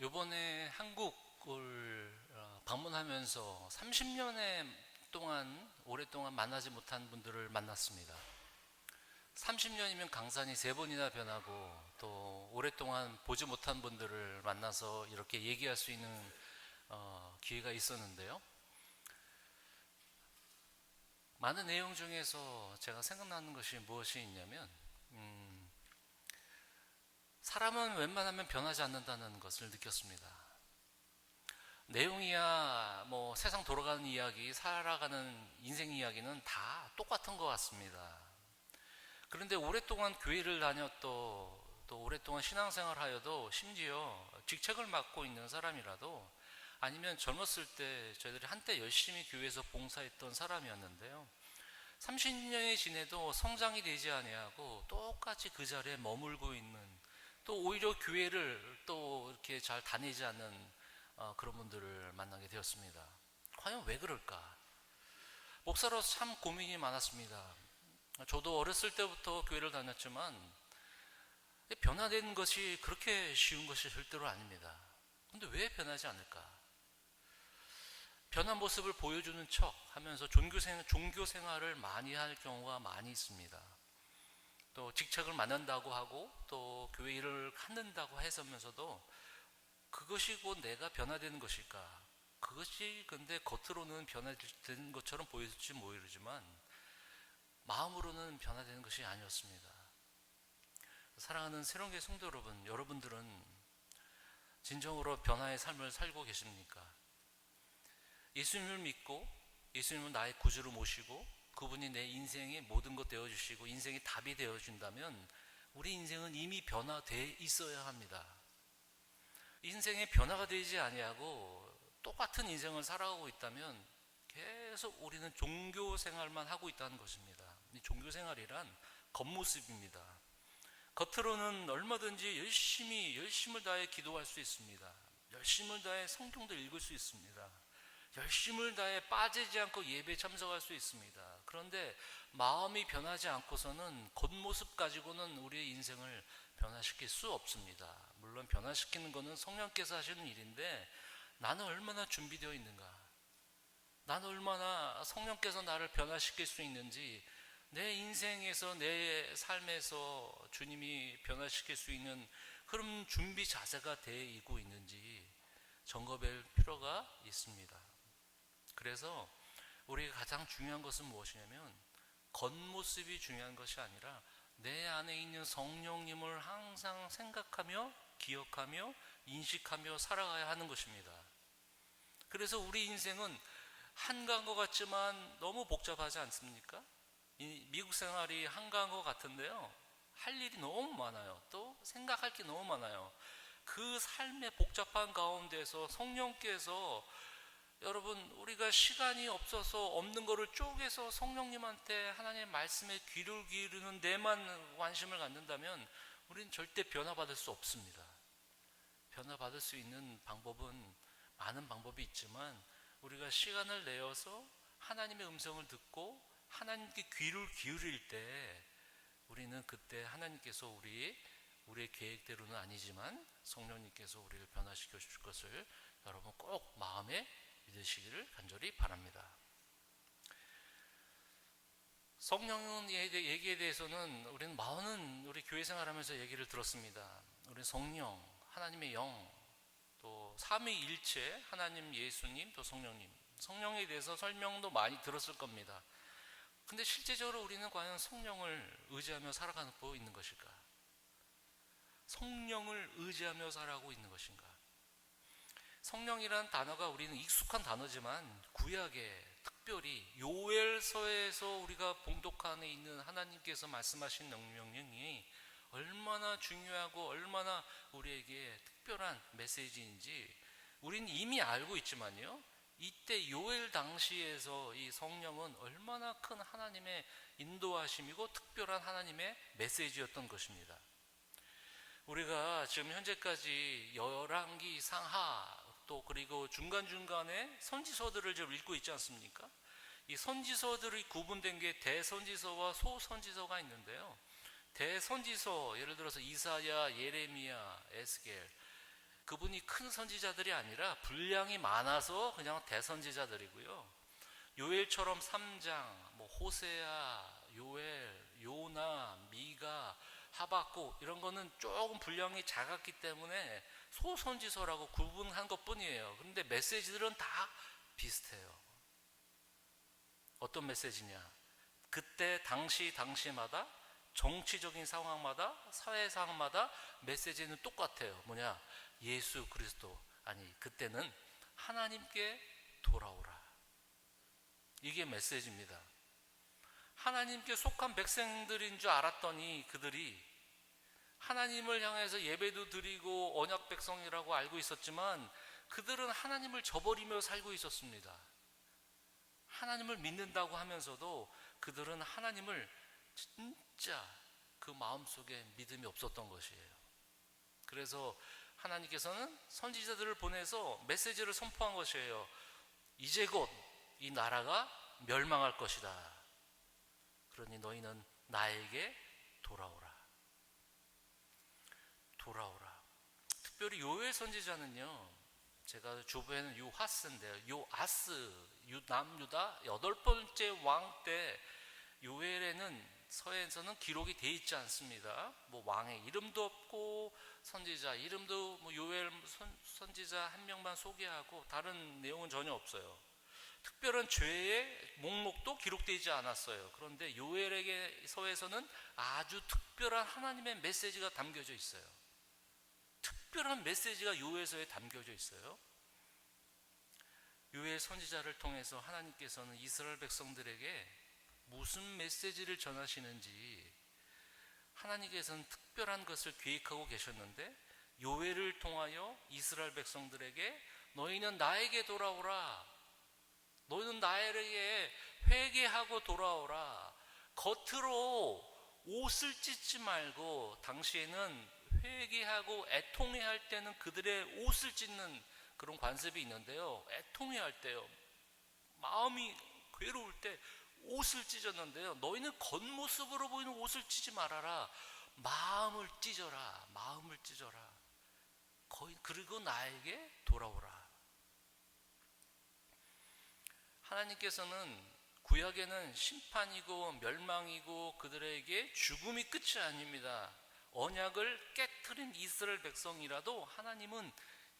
요번에 한국을 방문하면서 30년에 오랫동안 만나지 못한 분들을 만났습니다. 30년이면 강산이 3번이나 변하고 또 오랫동안 보지 못한 분들을 만나서 이렇게 얘기할 수 있는 기회가 있었는데요. 많은 내용 중에서 제가 생각나는 것이 무엇이 있냐면 사람은 웬만하면 변하지 않는다는 것을 느꼈습니다. 내용이야 세상 돌아가는 이야기, 살아가는 인생 이야기는 다 똑같은 것 같습니다. 그런데 오랫동안 교회를 다녔고 또 오랫동안 신앙생활 하여도 심지어 직책을 맡고 있는 사람이라도 아니면 젊었을 때 저희들이 한때 열심히 교회에서 봉사했던 사람이었는데요. 30년이 지내도 성장이 되지 아니하고 똑같이 그 자리에 머물고 있는, 또 오히려 교회를 또 이렇게 잘 다니지 않는 그런 분들을 만나게 되었습니다. 과연 왜 그럴까? 목사로서 참 고민이 많았습니다. 저도 어렸을 때부터 교회를 다녔지만 변화되는 것이 그렇게 쉬운 것이 절대로 아닙니다. 근데 왜 변하지 않을까? 변한 모습을 보여주는 척 하면서 종교 생활을 많이 할 경우가 많이 있습니다. 또 직책을 맡는다고 하고 또 교회 일을 한다고 해서면서도 그것이 곧 내가 변화되는 것일까? 그것이 근데 겉으로는 변화되는 것처럼 보일지 모르지만 마음으로는 변화되는 것이 아니었습니다. 사랑하는 새로운교회 성도 여러분, 여러분들은 진정으로 변화의 삶을 살고 계십니까? 예수님을 믿고 예수님을 나의 구주로 모시고 그분이 내 인생의 모든 것 되어주시고 인생의 답이 되어준다면 우리 인생은 이미 변화되어 있어야 합니다. 인생의 변화가 되지 아니하고 똑같은 인생을 살아가고 있다면 계속 우리는 종교 생활만 하고 있다는 것입니다. 이 종교 생활이란 겉모습입니다. 겉으로는 얼마든지 열심을 다해 기도할 수 있습니다. 열심을 다해 성경도 읽을 수 있습니다. 열심을 다해 빠지지 않고 예배에 참석할 수 있습니다. 그런데 마음이 변하지 않고서는 겉모습 가지고는 우리의 인생을 변화시킬 수 없습니다. 물론 변화시키는 것은 성령께서 하시는 일인데 나는 얼마나 준비되어 있는가? 나는 얼마나 성령께서 나를 변화시킬 수 있는지, 내 인생에서 내 삶에서 주님이 변화시킬 수 있는 그런 준비 자세가 되어 있는지 점검할 필요가 있습니다. 그래서 우리가 가장 중요한 것은 무엇이냐면 겉모습이 중요한 것이 아니라 내 안에 있는 성령님을 항상 생각하며 기억하며 인식하며 살아가야 하는 것입니다. 그래서 우리 인생은 한가한 것 같지만 너무 복잡하지 않습니까? 이 미국 생활이 한가한 것 같은데요, 할 일이 너무 많아요. 또 생각할 게 너무 많아요. 그 삶의 복잡한 가운데서 성령께서, 여러분, 우리가 시간이 없어서 없는 거를 쪼개서 성령님한테 하나님의 말씀에 귀를 기울이는 데만 관심을 갖는다면 우리는 절대 변화받을 수 없습니다. 변화받을 수 있는 방법은 많은 방법이 있지만 우리가 시간을 내어서 하나님의 음성을 듣고 하나님께 귀를 기울일 때 우리는 그때 하나님께서 우리의 계획대로는 아니지만 성령님께서 우리를 변화시켜 주실 것을 여러분 꼭 마음에 믿으시기를 간절히 바랍니다. 성령의 얘기에 대해서는 우리는 많은 우리 교회 생활하면서 얘기를 들었습니다. 우리 성령, 하나님의 영, 또 삼위일체, 하나님, 예수님, 또 성령님, 성령에 대해서 설명도 많이 들었을 겁니다. 근데 실제적으로 우리는 과연 성령을 의지하며 살아가고 있는 것일까? 성령을 의지하며 살아가고 있는 것인가? 성령이라는 단어가 우리는 익숙한 단어지만 구약에 특별히 요엘서에서 우리가 봉독 안에 있는 하나님께서 말씀하신 명령이 얼마나 중요하고 얼마나 우리에게 특별한 메시지인지 우리는 이미 알고 있지만요, 이때 요엘 당시에서 이 성령은 얼마나 큰 하나님의 인도하심이고 특별한 하나님의 메시지였던 것입니다. 우리가 지금 현재까지 열왕기, 상하, 또 그리고 중간중간에 선지서들을 좀 읽고 있지 않습니까? 이 선지서들이 구분된 게 대선지서와 소선지서가 있는데요, 대선지서, 예를 들어서 이사야, 예레미야, 에스겔, 그분이 큰 선지자들이 아니라 분량이 많아서 그냥 대선지자들이고요. 요엘처럼 3장, 뭐 호세아, 요엘, 요나, 미가, 하박국 이런 거는 조금 분량이 작았기 때문에 소선지서라고 구분한 것뿐이에요. 그런데 메시지들은 다 비슷해요. 어떤 메시지냐? 그때 당시마다 정치적인 상황마다 사회 상황마다 메시지는 똑같아요. 뭐냐? 예수 그리스도, 아니 그때는 하나님께 돌아오라. 이게 메시지입니다. 하나님께 속한 백성들인 줄 알았더니 그들이 하나님을 향해서 예배도 드리고 언약 백성이라고 알고 있었지만 그들은 하나님을 저버리며 살고 있었습니다. 하나님을 믿는다고 하면서도 그들은 하나님을 진짜 그 마음속에 믿음이 없었던 것이에요. 그래서 하나님께서는 선지자들을 보내서 메시지를 선포한 것이에요. 이제 곧 이 나라가 멸망할 것이다. 그러니 너희는 나에게 돌아오라. 돌아오라. 특별히 요엘 선지자는요, 제가 주부에는 요하스인데요, 요아스, 남유다 8번째 왕 때 요엘에는 서에서는 기록이 돼 있지 않습니다. 뭐 왕의 이름도 없고 선지자 이름도 뭐 요엘 선지자 한 명만 소개하고 다른 내용은 전혀 없어요. 특별한 죄의 목록도 기록되지 않았어요. 그런데 요엘에게 서에서는 아주 특별한 하나님의 메시지가 담겨져 있어요. 특별한 메시지가 요엘서에 담겨져 있어요. 요엘 선지자를 통해서 하나님께서는 이스라엘 백성들에게 무슨 메시지를 전하시는지 하나님께서는 특별한 것을 계획하고 계셨는데 요엘을 통하여 이스라엘 백성들에게 너희는 나에게 돌아오라. 너희는 나에게 회개하고 돌아오라. 겉으로 옷을 찢지 말고, 당시에는 회개하고 애통해 할 때는 그들의 옷을 찢는 그런 관습이 있는데요, 애통해 할 때요, 마음이 괴로울 때 옷을 찢었는데요, 너희는 겉모습으로 보이는 옷을 찢지 말아라. 마음을 찢어라. 마음을 찢어라. 그리고 나에게 돌아오라. 하나님께서는 구약에는 심판이고 멸망이고 그들에게 죽음이 끝이 아닙니다. 언약을 깨트린 이스라엘 백성이라도 하나님은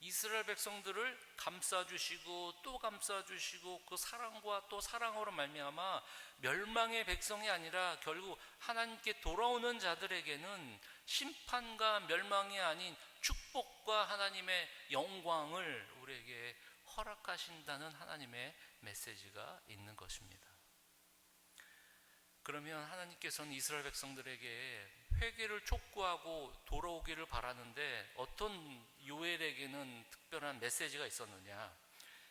이스라엘 백성들을 감싸주시고 또 감싸주시고 그 사랑과 또 사랑으로 말미암아 멸망의 백성이 아니라 결국 하나님께 돌아오는 자들에게는 심판과 멸망이 아닌 축복과 하나님의 영광을 우리에게 허락하신다는 하나님의 메시지가 있는 것입니다. 그러면 하나님께서는 이스라엘 백성들에게 회개를 촉구하고 돌아오기를 바라는데 어떤 요엘에게는 특별한 메시지가 있었느냐?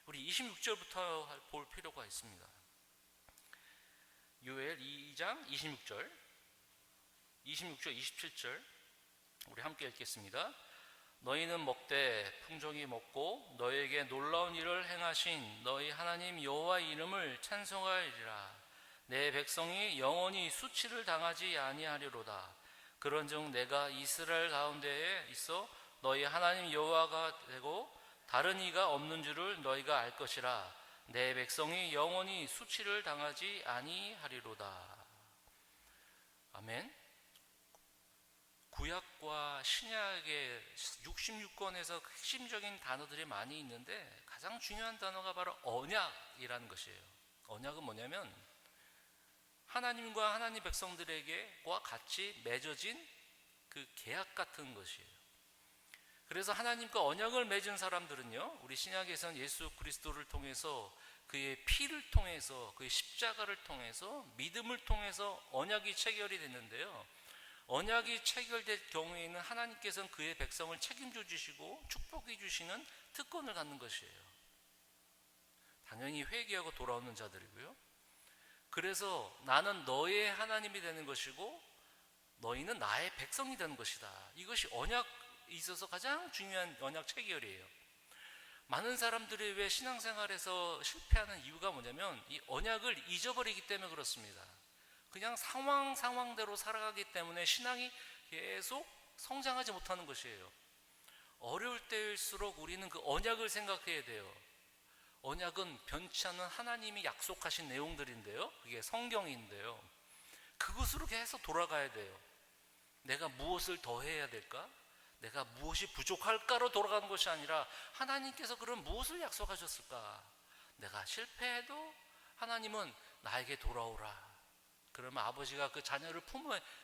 우리 26절부터 볼 필요가 있습니다. 요엘 2장 26절, 27절 우리 함께 읽겠습니다. 너희는 먹되 풍족히 먹고 너희에게 놀라운 일을 행하신 너희 하나님 여호와의 이름을 찬송하리라. 내 백성이 영원히 수치를 당하지 아니하리로다. 그런즉 내가 이스라엘 가운데에 있어 너희 하나님 여호와가 되고 다른 이가 없는 줄을 너희가 알 것이라. 내 백성이 영원히 수치를 당하지 아니하리로다. 아멘. 구약과 신약의 66권에서 핵심적인 단어들이 많이 있는데 가장 중요한 단어가 바로 언약이라는 것이에요. 언약은 뭐냐면 하나님과 하나님 백성들에게와 같이 맺어진 그 계약 같은 것이에요. 그래서 하나님과 언약을 맺은 사람들은요, 우리 신약에서는 예수 그리스도를 통해서 그의 피를 통해서 그의 십자가를 통해서 믿음을 통해서 언약이 체결이 됐는데요, 언약이 체결될 경우에는 하나님께서는 그의 백성을 책임져 주시고 축복해 주시는 특권을 갖는 것이에요. 당연히 회개하고 돌아오는 자들이고요. 그래서 나는 너의 하나님이 되는 것이고 너희는 나의 백성이 되는 것이다. 이것이 언약에 있어서 가장 중요한 언약 체결이에요. 많은 사람들이 왜 신앙생활에서 실패하는 이유가 뭐냐면 이 언약을 잊어버리기 때문에 그렇습니다. 그냥 상황대로 살아가기 때문에 신앙이 계속 성장하지 못하는 것이에요. 어려울 때 때일수록 우리는 그 언약을 생각해야 돼요. 언약은 변치 않는 하나님이 약속하신 내용들인데요, 그게 성경인데요, 그것으로 계속 돌아가야 돼요. 내가 무엇을 더 해야 될까? 내가 무엇이 부족할까로 돌아가는 것이 아니라 하나님께서 그럼 무엇을 약속하셨을까? 내가 실패해도 하나님은 나에게 돌아오라. 그러면 아버지가 그 자녀를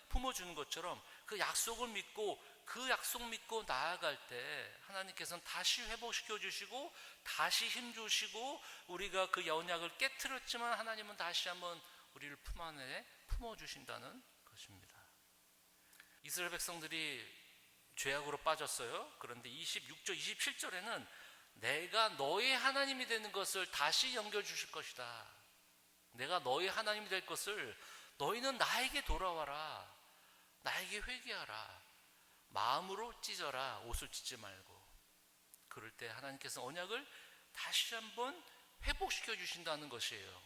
품어주는 것처럼 그 약속을 믿고 그 약속 믿고 나아갈 때 하나님께서는 다시 회복시켜 주시고 다시 힘 주시고, 우리가 그 언약을 깨트렸지만 하나님은 다시 한번 우리를 품 안에 품어주신다는 것입니다. 이스라엘 백성들이 죄악으로 빠졌어요. 그런데 26절 27절에는 내가 너의 하나님이 되는 것을 다시 연결 주실 것이다. 내가 너의 하나님이 될 것을, 너희는 나에게 돌아와라, 나에게 회개하라, 마음으로 찢어라, 옷을 찢지 말고. 그럴 때 하나님께서 언약을 다시 한번 회복시켜 주신다는 것이에요.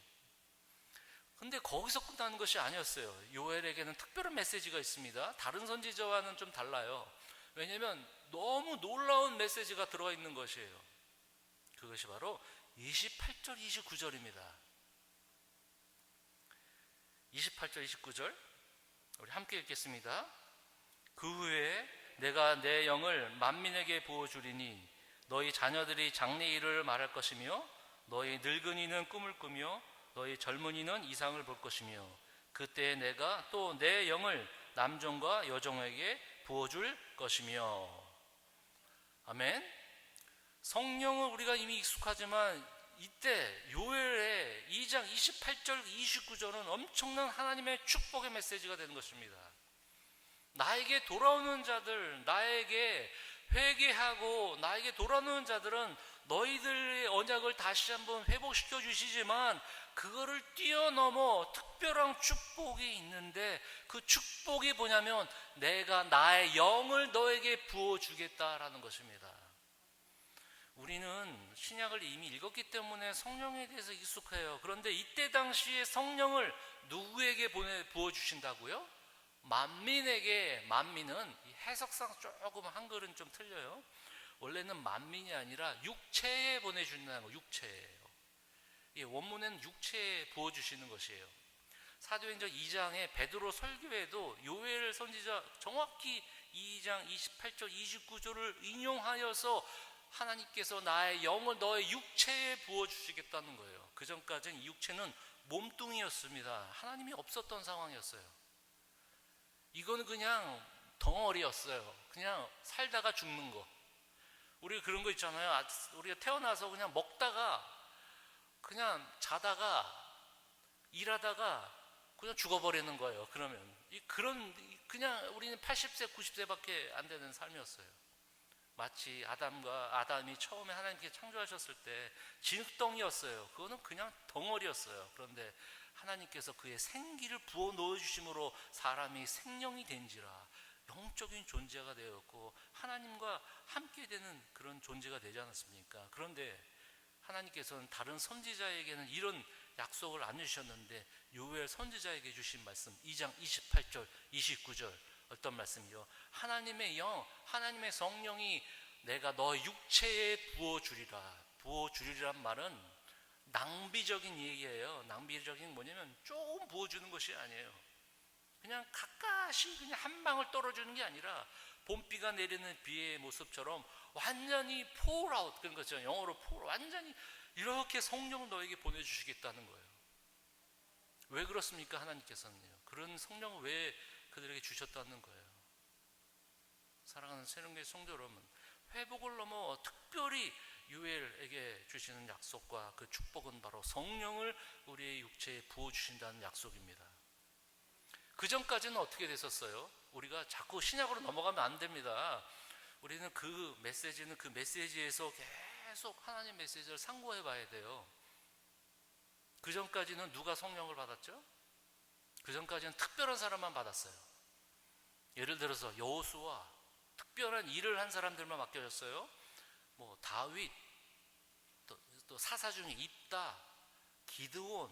근데 거기서 끝나는 것이 아니었어요. 요엘에게는 특별한 메시지가 있습니다. 다른 선지자와는 좀 달라요. 왜냐하면 너무 놀라운 메시지가 들어가 있는 것이에요. 그것이 바로 28절 29절입니다 28절 29절 우리 함께 읽겠습니다. 그 후에 내가 내 영을 만민에게 부어주리니 너희 자녀들이 장래 일을 말할 것이며 너희 늙은이는 꿈을 꾸며 너희 젊은이는 이상을 볼 것이며 그때 내가 또 내 영을 남종과 여종에게 부어줄 것이며. 아멘. 성령은 우리가 이미 익숙하지만 이때 요엘의 2장 28절 29절은 엄청난 하나님의 축복의 메시지가 되는 것입니다. 나에게 돌아오는 자들, 나에게 회개하고 나에게 돌아오는 자들은 너희들의 언약을 다시 한번 회복시켜 주시지만 그거를 뛰어넘어 특별한 축복이 있는데, 그 축복이 뭐냐면 내가 나의 영을 너에게 부어주겠다라는 것입니다. 우리는 신약을 이미 읽었기 때문에 성령에 대해서 익숙해요. 그런데 이때 당시에 성령을 누구에게 부어주신다고요? 만민에게. 만민은 해석상 조금 한글은 좀 틀려요. 원래는 만민이 아니라 육체에 보내주는 거, 육체예요. 원문에는 육체에 부어주시는 것이에요. 사도행전 2장의 베드로 설교에도 요엘 선지자 정확히 2장 28절 29절을 인용하여서 하나님께서 나의 영을 너의 육체에 부어주시겠다는 거예요. 그 전까지는 이 육체는 몸뚱이였습니다. 하나님이 없었던 상황이었어요. 이거는 그냥 덩어리였어요. 그냥 살다가 죽는 거. 우리가 그런 거 있잖아요. 우리가 태어나서 그냥 먹다가 그냥 자다가 일하다가 그냥 죽어버리는 거예요. 그러면 그냥 우리는 80세 90세밖에 안 되는 삶이었어요. 마치 아담이 처음에 하나님께 창조하셨을 때 진흙덩이였어요. 그거는 그냥 덩어리였어요. 그런데 하나님께서 그의 생기를 부어 넣어주심으로 사람이 생명이 된지라 영적인 존재가 되었고 하나님과 함께 되는 그런 존재가 되지 않았습니까? 그런데 하나님께서는 다른 선지자에게는 이런 약속을 안 주셨는데 요엘 선지자에게 주신 말씀 2장 28절 29절 어떤 말씀이요? 하나님의 영, 하나님의 성령이 내가 너 육체에 부어주리란 말은 낭비적인 얘기예요. 낭비적인 뭐냐면 조금 부어주는 것이 아니에요. 그냥 가까이 그냥 한 방울 떨어주는 게 아니라 봄비가 내리는 비의 모습처럼 완전히 pour out, 그런 거죠. 영어로 pour, 완전히 이렇게 성령을 너에게 보내주시겠다는 거예요. 왜 그렇습니까? 하나님께서는요. 그런 성령을 왜 그들에게 주셨다는 거예요. 사랑하는 새롱교회 성도 여러분, 회복을 넘어 특별히 요엘에게 주시는 약속과 그 축복은 바로 성령을 우리의 육체에 부어주신다는 약속입니다. 그 전까지는 어떻게 됐었어요? 우리가 자꾸 신약으로 넘어가면 안 됩니다. 우리는 그 메시지에서 계속 하나님 메시지를 상고해 봐야 돼요. 그 전까지는 누가 성령을 받았죠? 그 전까지는 특별한 사람만 받았어요. 예를 들어서 여호수아, 특별한 일을 한 사람들만 맡겨졌어요. 뭐 다윗, 또 사사 중에 입다, 기드온,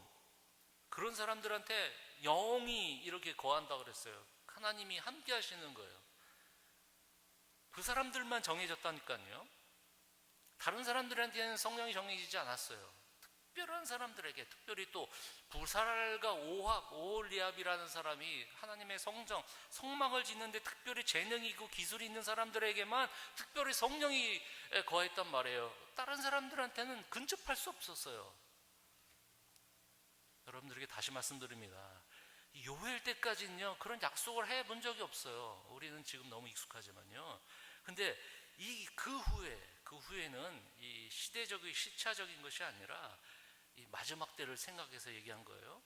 그런 사람들한테 영이 이렇게 거한다고 그랬어요. 하나님이 함께 하시는 거예요. 그 사람들만 정해졌다니까요. 다른 사람들한테는 성령이 정해지지 않았어요. 특별한 사람들에게, 특별히 또 부살과 오홀리압이라는 사람이 하나님의 성막을 짓는데 특별히 재능이 있고 기술이 있는 사람들에게만 특별히 성령이 거했단 말이에요. 다른 사람들한테는 근접할 수 없었어요. 여러분들에게 다시 말씀드립니다. 요엘 때까지는요 그런 약속을 해본 적이 없어요. 우리는 지금 너무 익숙하지만요. 근데 그 후에는 이 시대적인 시차적인 것이 아니라 이 마지막 때를 생각해서 얘기한 거예요.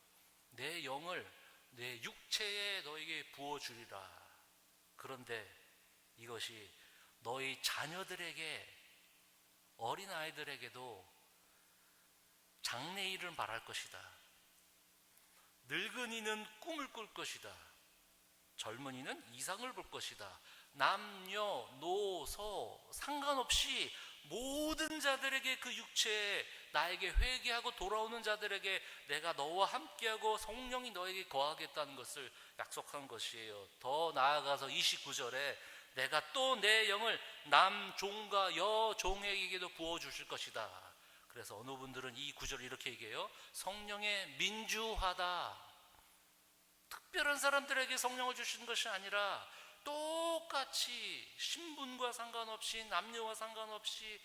내 영을 내 육체에 너에게 부어주리라. 그런데 이것이 너희 자녀들에게, 어린아이들에게도 장래일을 말할 것이다. 늙은이는 꿈을 꿀 것이다. 젊은이는 이상을 볼 것이다. 남녀, 노소 상관없이 모든 자들에게 그 육체에 나에게 회개하고 돌아오는 자들에게 내가 너와 함께하고 성령이 너에게 거하겠다는 것을 약속한 것이에요. 더 나아가서 29절에 내가 또 내 영을 남종과 여종에게도 부어주실 것이다. 그래서 어느 분들은 이 구절을 이렇게 얘기해요. 성령의 민주하다. 특별한 사람들에게 성령을 주시는 것이 아니라 똑같이 신분과 상관없이, 남녀와 상관없이,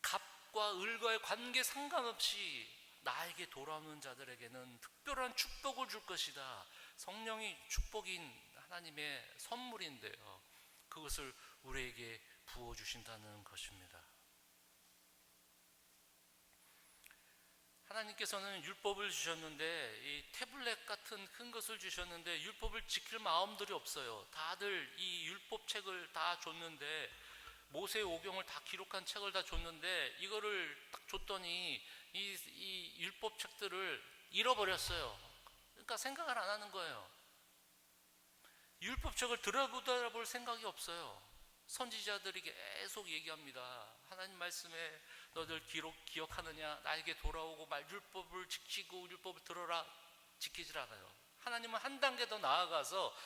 갑과 을과의 관계 상관없이 나에게 돌아오는 자들에게는 특별한 축복을 줄 것이다. 성령이 축복인 하나님의 선물인데요, 그것을 우리에게 부어주신다는 것입니다. 하나님께서는 율법을 주셨는데, 이 태블릿 같은 큰 것을 주셨는데 율법을 지킬 마음들이 없어요. 다들 이 율법책을 다 줬는데, 모세의 오경을 다 기록한 책을 다 줬는데, 이거를 딱 줬더니 이 율법책들을 잃어버렸어요. 그러니까 생각을 안 하는 거예요. 율법책을 들여다볼 생각이 없어요. 선지자들이 계속 얘기합니다. 하나님 말씀에 너들 기억하느냐? 나에게 돌아오고 율법을 지키고 율법을 들어라. 지키질 않아요. 하나님은 한 단계 더 나아가서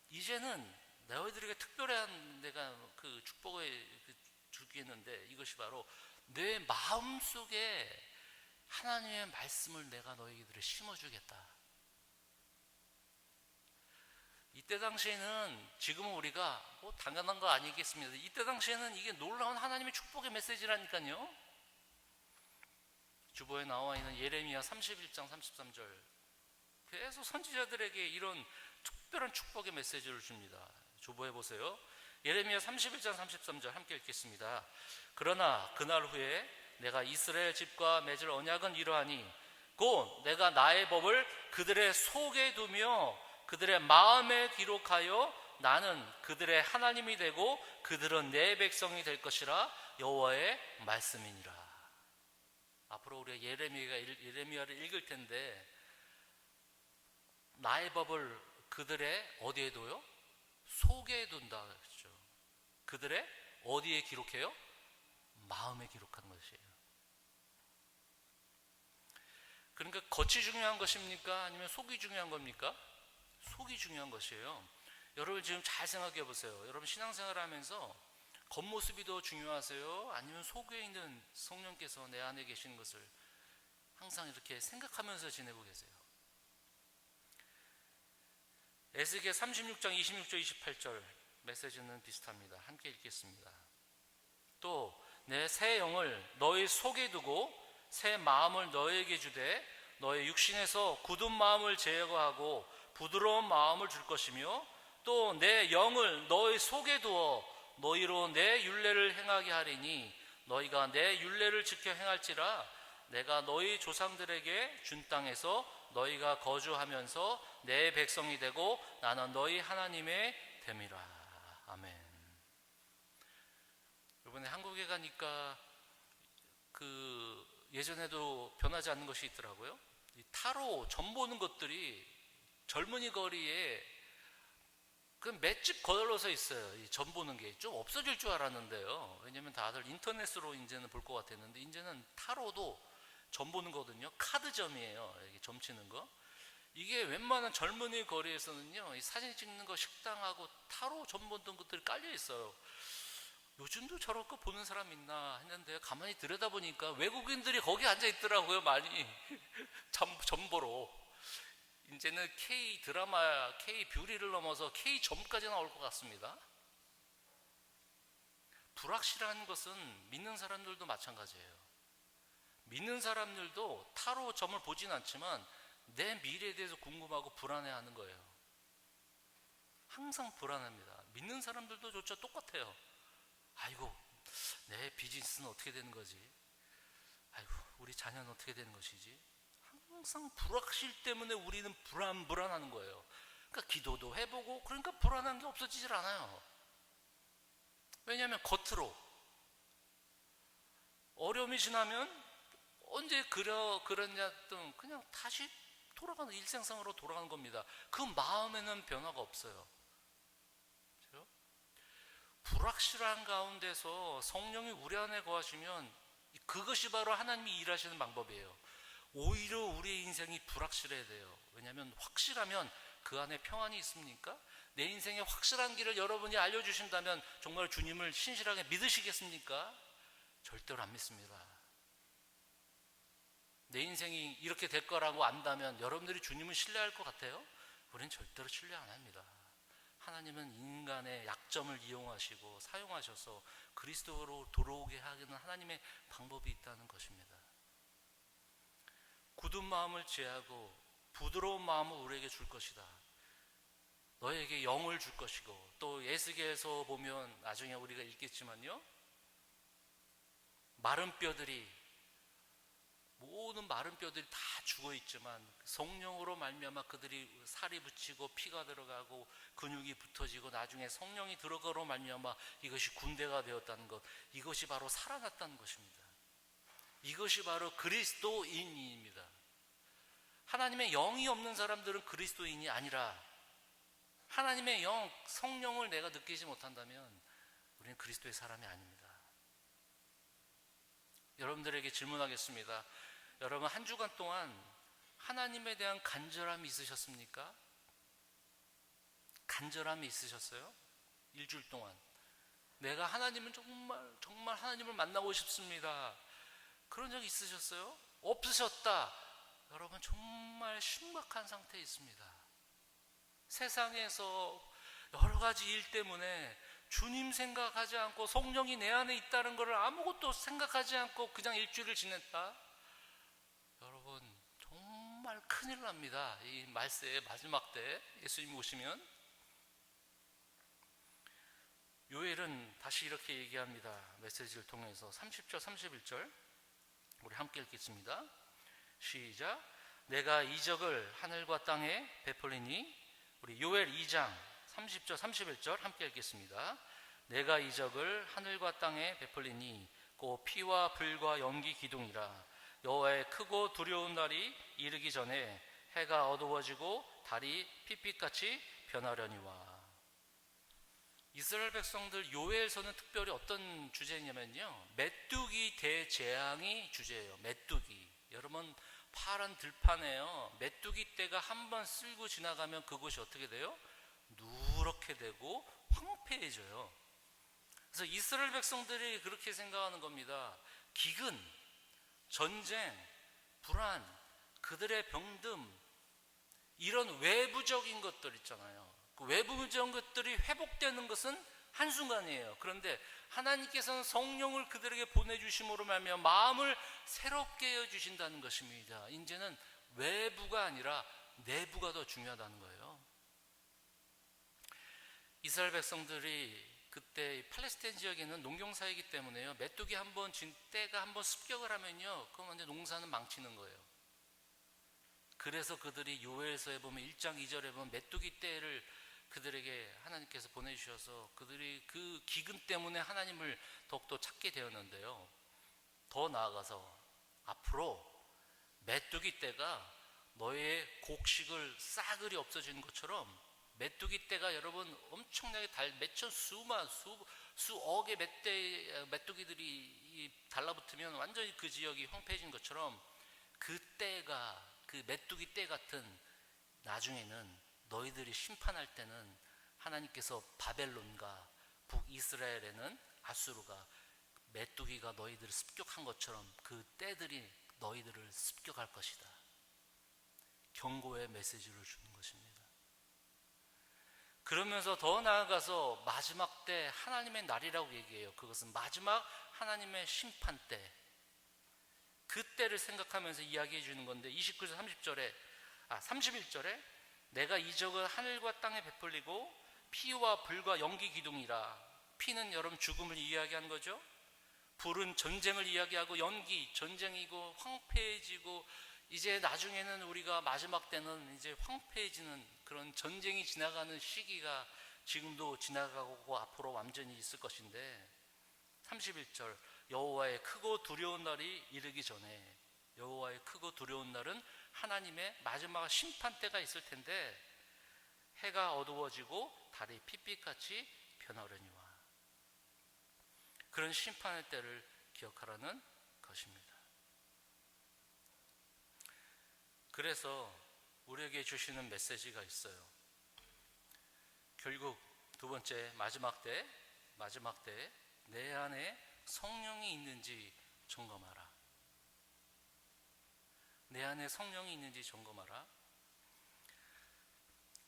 이제는 너희들에게 특별한 내가 그 축복을 주겠는데, 이것이 바로 내 마음속에 하나님의 말씀을 내가 너희들에 심어주겠다. 이때 당시에는, 지금은 우리가 뭐 당연한 거 아니겠습니까? 이때 당시에는 이게 놀라운 하나님의 축복의 메시지라니까요. 주보에 나와 있는 예레미야 31장 33절, 계속 선지자들에게 이런 특별한 축복의 메시지를 줍니다. 주보해 보세요. 예레미야 31장 33절 함께 읽겠습니다. 그러나 그날 후에 내가 이스라엘 집과 맺을 언약은 이러하니 곧 내가 나의 법을 그들의 속에 두며 그들의 마음에 기록하여 나는 그들의 하나님이 되고 그들은 내 백성이 될 것이라 여호와의 말씀이니라. 앞으로 우리가 예레미야를 읽을 텐데, 나의 법을 그들의 어디에 둬요? 속에 둔다 그랬죠. 그들의 어디에 기록해요? 마음에 기록한 것이에요. 그러니까 겉이 중요한 것입니까? 아니면 속이 중요한 겁니까? 속이 중요한 것이에요. 여러분 지금 잘 생각해 보세요. 여러분 신앙생활 하면서 겉모습이 더 중요하세요? 아니면 속에 있는 성령께서 내 안에 계시는 것을 항상 이렇게 생각하면서 지내고 계세요? 에스겔 36장 26절 28절 메시지는 비슷합니다. 함께 읽겠습니다. 또 내 새 영을 너희 속에 두고 새 마음을 너희에게 주되 너희 육신에서 굳은 마음을 제거하고 부드러운 마음을 줄 것이며 또 내 영을 너희 속에 두어 너희로 내 율례를 행하게 하리니 너희가 내 율례를 지켜 행할지라 내가 너희 조상들에게 준 땅에서 너희가 거주하면서 내 백성이 되고 나는 너희 하나님의 됨이라. 아멘. 이번에 한국에 가니까 예전에도 변하지 않는 것이 있더라고요. 이 타로 점 보는 것들이 젊은이 거리에 그 맷집 걸러서 있어요. 이 점 보는 게 좀 없어질 줄 알았는데요. 왜냐면 다들 인터넷으로 이제는 볼 것 같았는데, 이제는 타로도 점 보는 거거든요. 카드점이에요. 이게 점 치는 거. 이게 웬만한 젊은이 거리에서는요, 이 사진 찍는 거 식당하고 타로 점 보는 것들이 깔려 있어요. 요즘도 저럴 거 보는 사람 있나 했는데 가만히 들여다보니까 외국인들이 거기 앉아 있더라고요. 많이 점보로. 이제는 K 드라마, K 뷰리를 넘어서 K 점까지 나올 것 같습니다. 불확실한 것은 믿는 사람들도 마찬가지예요. 믿는 사람들도 타로 점을 보진 않지만 내 미래에 대해서 궁금하고 불안해하는 거예요. 항상 불안합니다. 믿는 사람들도 조차 똑같아요. 아이고, 내 비즈니스는 어떻게 되는 거지? 아이고, 우리 자녀는 어떻게 되는 것이지? 항상 불확실 때문에 우리는 불안하는 거예요. 그러니까 기도도 해보고, 그러니까 불안한 게 없어지질 않아요. 왜냐하면 겉으로 어려움이 지나면 언제 그랬냐 등 그냥 다시 돌아가는 일상상으로 돌아가는 겁니다. 그 마음에는 변화가 없어요. 그렇죠? 불확실한 가운데서 성령이 우리 안에 거하시면 그것이 바로 하나님이 일하시는 방법이에요. 오히려 우리의 인생이 불확실해야 돼요. 왜냐하면 확실하면 그 안에 평안이 있습니까? 내 인생의 확실한 길을 여러분이 알려주신다면 정말 주님을 신실하게 믿으시겠습니까? 절대로 안 믿습니다. 내 인생이 이렇게 될 거라고 안다면 여러분들이 주님을 신뢰할 것 같아요? 우리는 절대로 신뢰 안 합니다. 하나님은 인간의 약점을 이용하시고 사용하셔서 그리스도로 돌아오게 하는 하나님의 방법이 있다는 것입니다. 굳은 마음을 제하고 부드러운 마음을 우리에게 줄 것이다. 너에게 영을 줄 것이고, 또 예수계에서 보면 나중에 우리가 읽겠지만요, 모든 마른 뼈들이 다 죽어 있지만 성령으로 말미암아 그들이 살이 붙이고 피가 들어가고 근육이 붙어지고 나중에 성령이 들어가로 말미암아 이것이 군대가 되었다는 것, 이것이 바로 살아났다는 것입니다. 이것이 바로 그리스도인입니다. 하나님의 영이 없는 사람들은 그리스도인이 아니라, 하나님의 영, 성령을 내가 느끼지 못한다면 우리는 그리스도의 사람이 아닙니다. 여러분들에게 질문하겠습니다. 여러분, 한 주간 동안 하나님에 대한 간절함이 있으셨습니까? 간절함이 있으셨어요? 일주일 동안 내가 하나님은 정말 하나님을 만나고 싶습니다. 그런 적 있으셨어요? 없으셨다. 여러분, 정말 심각한 상태에 있습니다. 세상에서 여러 가지 일 때문에 주님 생각하지 않고 성령이 내 안에 있다는 것을 아무것도 생각하지 않고 그냥 일주일을 지냈다. 여러분, 정말 큰일 납니다. 이 말세의 마지막 때 예수님이 오시면. 요엘은 다시 이렇게 얘기합니다. 메시지를 통해서 30절 31절 우리 함께 읽겠습니다. 시작. 내가 이적을 하늘과 땅에 베풀리니, 우리 요엘 2장 30절 31절 함께 읽겠습니다. 내가 이적을 하늘과 땅에 베풀리니 곧 피와 불과 연기 기둥이라. 여호와의 크고 두려운 날이 이르기 전에 해가 어두워지고 달이 핏빛같이 변하려니와. 이스라엘 백성들 요엘서는 특별히 어떤 주제냐면요, 메뚜기 대재앙이 주제예요. 메뚜기. 여러분, 파란 들판에요, 메뚜기 떼가 한번 쓸고 지나가면 그곳이 어떻게 돼요? 누렇게 되고 황폐해져요. 그래서 이스라엘 백성들이 그렇게 생각하는 겁니다. 기근, 전쟁, 불안, 그들의 병듦, 이런 외부적인 것들 있잖아요. 그 외부적인 것들이 회복되는 것은 한순간이에요. 그런데 하나님께서는 성령을 그들에게 보내주심으로 말미암아 마음을 새롭게 해주신다는 것입니다. 이제는 외부가 아니라 내부가 더 중요하다는 거예요. 이스라엘 백성들이 그때 팔레스타인 지역에는 농경사이기 때문에요, 메뚜기 한번 떼가 한번 습격을 하면요, 그럼 이제 농사는 망치는 거예요. 그래서 그들이 요엘서에 보면 1장 2절에 보면 메뚜기 떼를 그들에게 하나님께서 보내주셔서 그들이 그 기근 때문에 하나님을 더욱더 찾게 되었는데요, 더 나아가서 앞으로 메뚜기 떼가 너의 곡식을 싸그리 없어지는 것처럼 메뚜기 떼가 여러분 엄청나게 몇천 수억의 메뚜기들이 달라붙으면 완전히 그 지역이 황폐해진 것처럼, 그 떼가, 그 메뚜기 떼 같은 나중에는 너희들이 심판할 때는 하나님께서 바벨론과 북이스라엘에는 아수르가 메뚜기가 너희들을 습격한 것처럼 그 때들이 너희들을 습격할 것이다. 경고의 메시지를 주는 것입니다. 그러면서 더 나아가서 마지막 때 하나님의 날이라고 얘기해요. 그것은 마지막 하나님의 심판 때, 그때를 생각하면서 이야기해 주는 건데 29절 31절에 내가 이적을 하늘과 땅에 베풀리고 피와 불과 연기 기둥이라. 피는 여러분 죽음을 이야기하는 거죠. 불은 전쟁을 이야기하고 연기 전쟁이고 황폐해지고, 이제 나중에는 우리가 마지막 때는 이제 황폐해지는 그런 전쟁이 지나가는 시기가 지금도 지나가고 앞으로 완전히 있을 것인데, 31절 여호와의 크고 두려운 날이 이르기 전에, 여호와의 크고 두려운 날은 하나님의 마지막 심판 때가 있을 텐데, 해가 어두워지고 달이 핏빛같이 변하려니와. 그런 심판의 때를 기억하라는 것입니다. 그래서 우리에게 주시는 메시지가 있어요. 결국 두 번째 마지막 때 내 안에 성령이 있는지 점검하라. 내 안에 성령이 있는지 점검하라.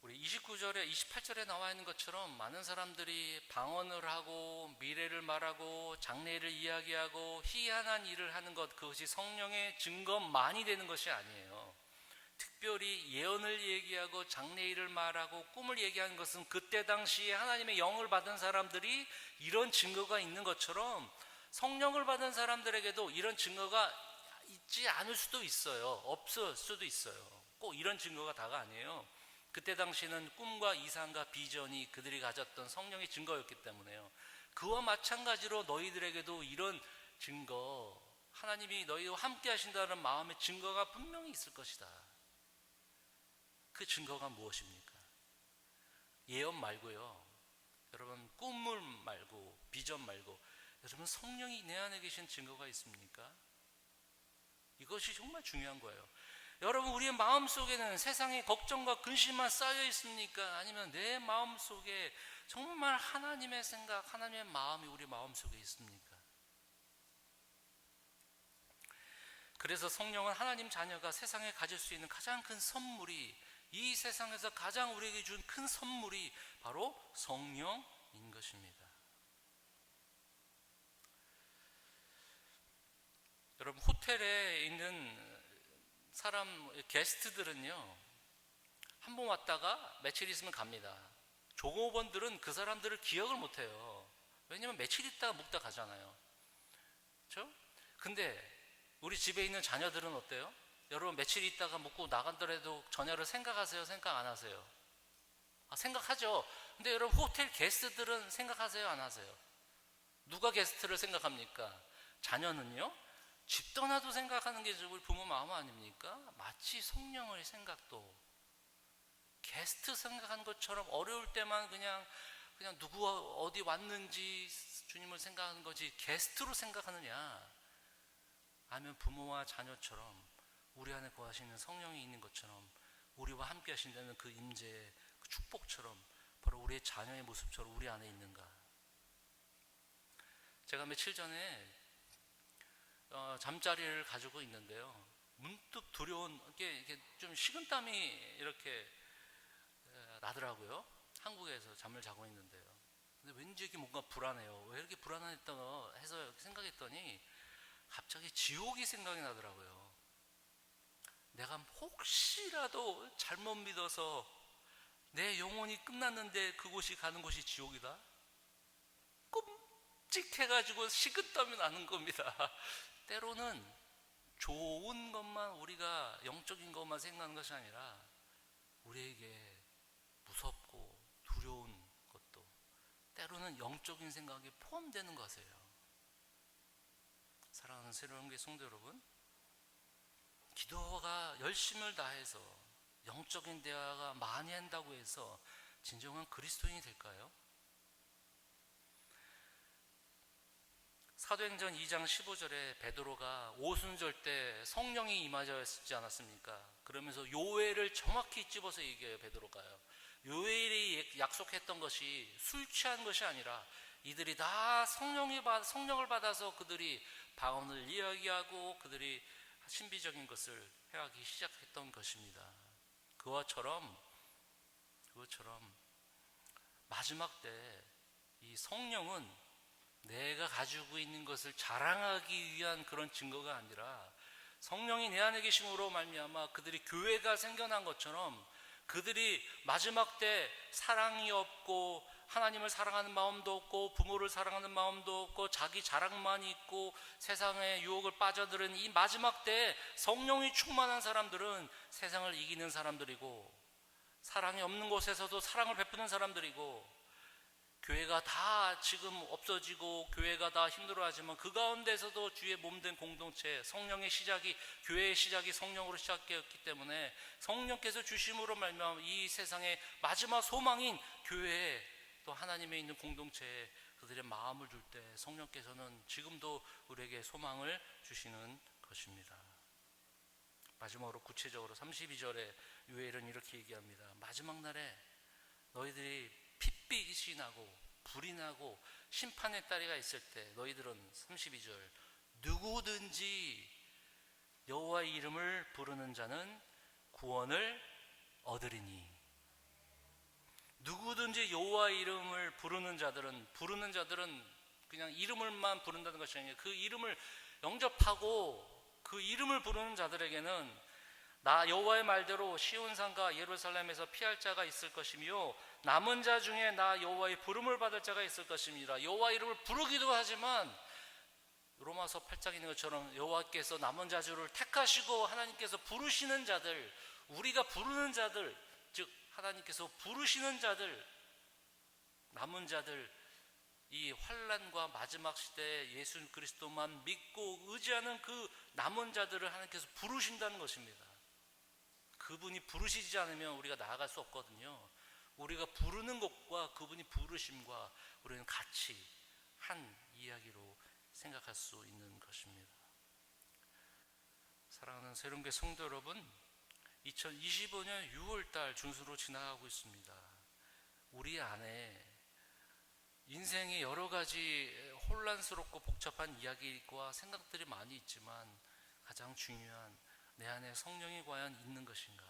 우리 29절에 28절에 나와 있는 것처럼 많은 사람들이 방언을 하고 미래를 말하고 장래를 이야기하고 희한한 일을 하는 것, 그것이 성령의 증거만이 되는 것이 아니에요. 특별히 예언을 얘기하고 장래일을 말하고 꿈을 얘기하는 것은 그때 당시에 하나님의 영을 받은 사람들이 이런 증거가 있는 것처럼, 성령을 받은 사람들에게도 이런 증거가 있지 않을 수도 있어요. 없을 수도 있어요. 꼭 이런 증거가 다가 아니에요. 그때 당시에는 꿈과 이상과 비전이 그들이 가졌던 성령의 증거였기 때문에요. 그와 마찬가지로 너희들에게도 이런 증거, 하나님이 너희와 함께 하신다는 마음의 증거가 분명히 있을 것이다. 그 증거가 무엇입니까? 예언 말고요, 여러분 꿈을 말고 비전 말고, 여러분 성령이 내 안에 계신 증거가 있습니까? 이것이 정말 중요한 거예요. 여러분, 우리의 마음속에는 세상의 걱정과 근심만 쌓여 있습니까? 아니면 내 마음속에 정말 하나님의 생각, 하나님의 마음이 우리 마음속에 있습니까? 그래서 성령은 하나님 자녀가 세상에 가질 수 있는 가장 큰 선물이, 이 세상에서 가장 우리에게 준 큰 선물이 바로 성령인 것입니다. 여러분, 호텔에 있는 사람, 게스트들은요, 한 번 왔다가 며칠 있으면 갑니다. 종업원들은 그 사람들을 기억을 못해요. 왜냐면 며칠 있다가 묵다 가잖아요. 그렇죠? 근데 우리 집에 있는 자녀들은 어때요? 여러분, 며칠 있다가 묵고 나간더라도 자녀를 생각하세요? 생각 안 하세요? 생각하죠. 근데 여러분, 호텔 게스트들은 생각하세요? 안 하세요? 누가 게스트를 생각합니까? 자녀는요, 집 떠나도 생각하는 게 우리 부모 마음 아닙니까? 마치 성령의 생각도 게스트 생각하는 것처럼 어려울 때만 그냥 누구 어디 왔는지 주님을 생각하는 거지 게스트로 생각하느냐, 아니면 부모와 자녀처럼 우리 안에 거하시는 성령이 있는 것처럼, 우리와 함께 하신다는 그 임재, 그 축복처럼 바로 우리의 자녀의 모습처럼 우리 안에 있는가. 제가 며칠 전에 잠자리를 가지고 있는데요, 문득 두려운 게 좀 식은땀이 이렇게 나더라고요. 한국에서 잠을 자고 있는데요. 근데 왠지 이게 뭔가 불안해요. 왜 이렇게 불안했다고 해서 생각했더니 갑자기 지옥이 생각이 나더라고요. 내가 혹시라도 잘못 믿어서 내 영혼이 끝났는데 그곳이 가는 곳이 지옥이다? 끔찍해가지고 식은땀이 나는 겁니다. 때로는 좋은 것만, 우리가 영적인 것만 생각하는 것이 아니라 우리에게 무섭고 두려운 것도 때로는 영적인 생각이 포함되는 것이에요. 사랑하는 새로운교회 성도 여러분, 기도가 열심을 다해서 영적인 대화가 많이 한다고 해서 진정한 그리스도인이 될까요? 사도행전 2장 15절에 베드로가 오순절 때 성령이 임하셨지 않았습니까? 그러면서 요엘을 정확히 집어서 얘기해요. 베드로가요, 요엘이 약속했던 것이 술 취한 것이 아니라 이들이 다 성령을 받아서 그들이 방언을 이야기하고 그들이 신비적인 것을 해하기 시작했던 것입니다. 그것처럼 마지막 때 이 성령은 내가 가지고 있는 것을 자랑하기 위한 그런 증거가 아니라 성령이 내 안에 계심으로 말미암아 그들이 교회가 생겨난 것처럼 그들이 마지막 때 사랑이 없고 하나님을 사랑하는 마음도 없고 부모를 사랑하는 마음도 없고 자기 자랑만 있고 세상의 유혹을 빠져들은 이 마지막 때에 성령이 충만한 사람들은 세상을 이기는 사람들이고 사랑이 없는 곳에서도 사랑을 베푸는 사람들이고 교회가 다 지금 없어지고 교회가 다 힘들어하지만 그 가운데서도 주의 몸된 공동체 성령의 시작이 교회의 시작이 성령으로 시작되었기 때문에 성령께서 주심으로 말미암아 이 세상의 마지막 소망인 교회에 또 하나님의 있는 공동체에 그들의 마음을 줄 때 성령께서는 지금도 우리에게 소망을 주시는 것입니다. 마지막으로 구체적으로 32절에 요엘은 이렇게 얘기합니다. 마지막 날에 너희들이 핏빛이 나고 불이 나고 심판의 따리가 있을 때 너희들은 32절 누구든지 여호와의 이름을 부르는 자는 구원을 얻으리니. 누구든지 여호와의 이름을 부르는 자들은 그냥 이름을만 부른다는 것이 아니라 그 이름을 영접하고 그 이름을 부르는 자들에게는 나 여호와의 말대로 시온산과 예루살렘에서 피할 자가 있을 것이며 남은 자 중에 나 여호와의 부름을 받을 자가 있을 것입니다. 여호와 이름을 부르기도 하지만 로마서 8장에 있는 것처럼 여호와께서 남은 자들을 택하시고 하나님께서 부르시는 자들, 우리가 부르는 자들, 즉 하나님께서 부르시는 자들, 남은 자들, 이 환난과 마지막 시대에 예수 그리스도만 믿고 의지하는 그 남은 자들을 하나님께서 부르신다는 것입니다. 그분이 부르시지 않으면 우리가 나아갈 수 없거든요. 우리가 부르는 것과 그분이 부르심과 우리는 같이 한 이야기로 생각할 수 있는 것입니다. 사랑하는 새롬교회 성도 여러분, 2025년 6월달 중수로 지나가고 있습니다. 우리 안에 인생의 여러 가지 혼란스럽고 복잡한 이야기와 생각들이 많이 있지만 가장 중요한 내 안에 성령이 과연 있는 것인가?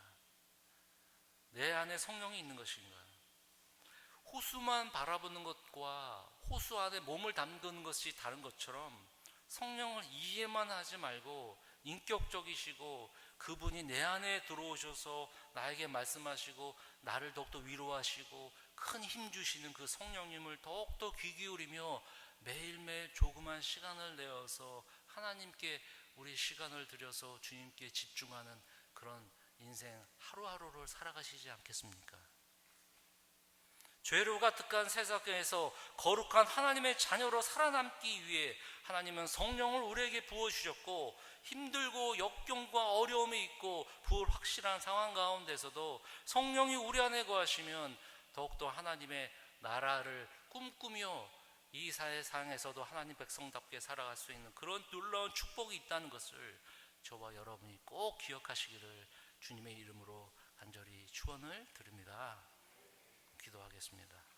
내 안에 성령이 있는 것인가? 호수만 바라보는 것과 호수 안에 몸을 담그는 것이 다른 것처럼 성령을 이해만 하지 말고 인격적이시고 그분이 내 안에 들어오셔서 나에게 말씀하시고 나를 더욱더 위로하시고 큰 힘 주시는 그 성령님을 더욱더 귀 기울이며 매일매일 조그만 시간을 내어서 하나님께 우리 시간을 들여서 주님께 집중하는 그런 인생 하루하루를 살아가시지 않겠습니까? 죄로 가득한 세상에서 거룩한 하나님의 자녀로 살아남기 위해 하나님은 성령을 우리에게 부어주셨고 힘들고 역경과 어려움이 있고 불확실한 상황 가운데서도 성령이 우리 안에 거하시면 더욱더 하나님의 나라를 꿈꾸며 이 세상에서도 하나님 백성답게 살아갈 수 있는 그런 놀라운 축복이 있다는 것을 저와 여러분이 꼭 기억하시기를 주님의 이름으로 간절히 축원을 드립니다. 기도하겠습니다.